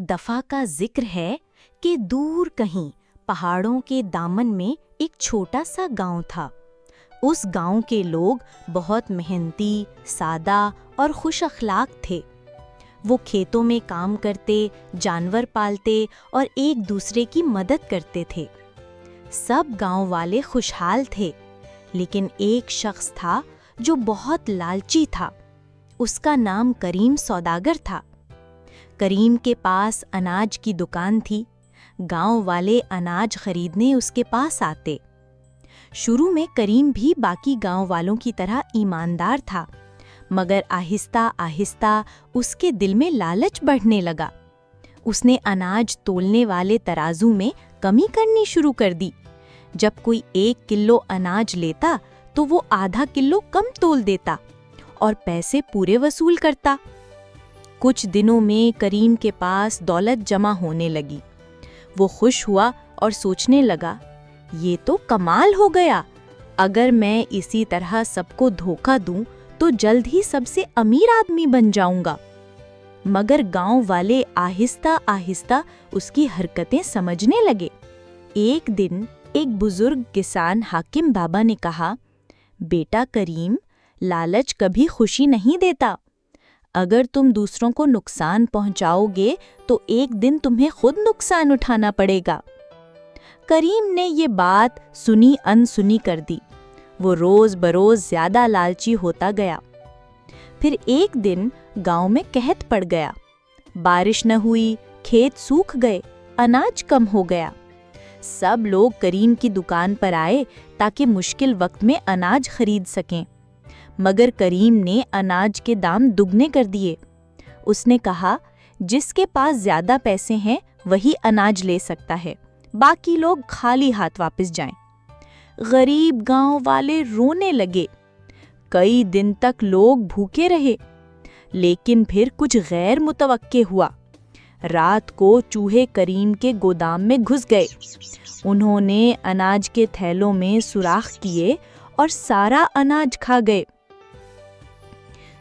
دفعہ کا ذکر ہے کہ دور کہیں پہاڑوں کے دامن میں ایک چھوٹا سا گاؤں تھا۔ اس گاؤں کے لوگ بہت محنتی، سادہ اور خوش اخلاق تھے۔ وہ کھیتوں میں کام کرتے، جانور پالتے اور ایک دوسرے کی مدد کرتے تھے۔ سب گاؤں والے خوشحال تھے، لیکن ایک شخص تھا جو بہت لالچی تھا۔ اس کا نام کریم سوداگر تھا۔ کریم کے پاس اناج کی دکان تھی۔ گاؤں والے اناج خریدنے اس کے پاس آتے۔ شروع میں کریم بھی باقی گاؤں والوں کی طرح ایماندار تھا، مگر آہستہ آہستہ اس کے دل میں لالچ بڑھنے لگا۔ اس نے اناج تولنے والے ترازو میں کمی کرنی شروع کر دی۔ جب کوئی 1 کلو اناج لیتا تو وہ آدھا کلو کم تول دیتا اور پیسے پورے وصول کرتا۔ کچھ دنوں میں کریم کے پاس دولت جمع ہونے لگی۔ وہ خوش ہوا اور سوچنے لگا، یہ تو کمال ہو گیا۔ اگر میں اسی طرح سب کو دھوکہ دوں تو جلد ہی سب سے امیر آدمی بن جاؤں گا۔ مگر گاؤں والے آہستہ آہستہ اس کی حرکتیں سمجھنے لگے۔ ایک دن ایک بزرگ کسان حاکم بابا نے کہا، بیٹا کریم، لالچ کبھی خوشی نہیں دیتا۔ اگر تم دوسروں کو نقصان پہنچاؤ گے تو ایک دن تمہیں خود نقصان اٹھانا پڑے گا۔ کریم نے یہ بات سنی انسنی کر دی۔ وہ روز بروز زیادہ لالچی ہوتا گیا۔ پھر ایک دن گاؤں میں قحط پڑ گیا۔ بارش نہ ہوئی، کھیت سوکھ گئے، اناج کم ہو گیا۔ سب لوگ کریم کی دکان پر آئے تاکہ مشکل وقت میں اناج خرید سکیں، مگر کریم نے اناج کے دام دگنے کر دیے۔ اس نے کہا، جس کے پاس زیادہ پیسے ہیں وہی اناج لے سکتا ہے، باقی لوگ خالی ہاتھ واپس جائیں۔ غریب گاؤں والے رونے لگے۔ کئی دن تک لوگ بھوکے رہے، لیکن پھر کچھ غیر متوقع ہوا۔ رات کو چوہے کریم کے گودام میں گھس گئے۔ انہوں نے اناج کے تھیلوں میں سوراخ کیے اور سارا اناج کھا گئے۔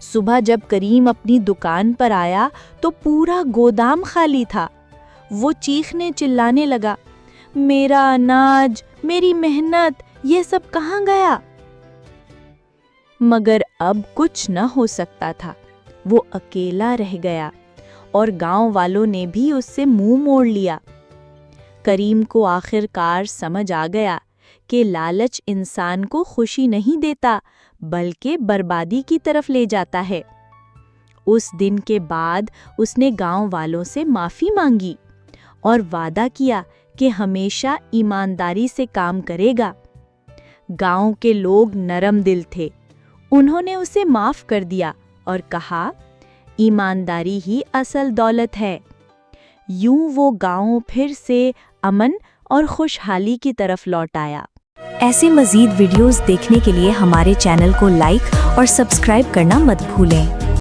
صبح جب کریم اپنی دکان پر آیا تو پورا گودام خالی تھا۔ وہ چیخنے چلانے لگا، میرا اناج، میری محنت، یہ سب کہاں گیا؟ مگر اب کچھ نہ ہو سکتا تھا۔ وہ اکیلا رہ گیا اور گاؤں والوں نے بھی اس سے منہ موڑ لیا۔ کریم کو آخر کار سمجھ آ گیا کہ لالچ انسان کو خوشی نہیں دیتا بلکہ بربادی کی طرف لے جاتا ہے۔ اس دن کے بعد اس نے گاؤں والوں سے معافی مانگی اور وعدہ کیا کہ ہمیشہ ایمانداری سے کام کرے گا۔ گاؤں کے لوگ نرم دل تھے۔ انہوں نے اسے معاف کر دیا اور کہا، ایمانداری ہی اصل دولت ہے۔ یوں وہ گاؤں پھر سے امن اور خوشحالی کی طرف لوٹ آیا۔ ایسے مزید ویڈیوز دیکھنے کے لیے ہمارے چینل کو لائک اور سبسکرائب کرنا مت بھولیں۔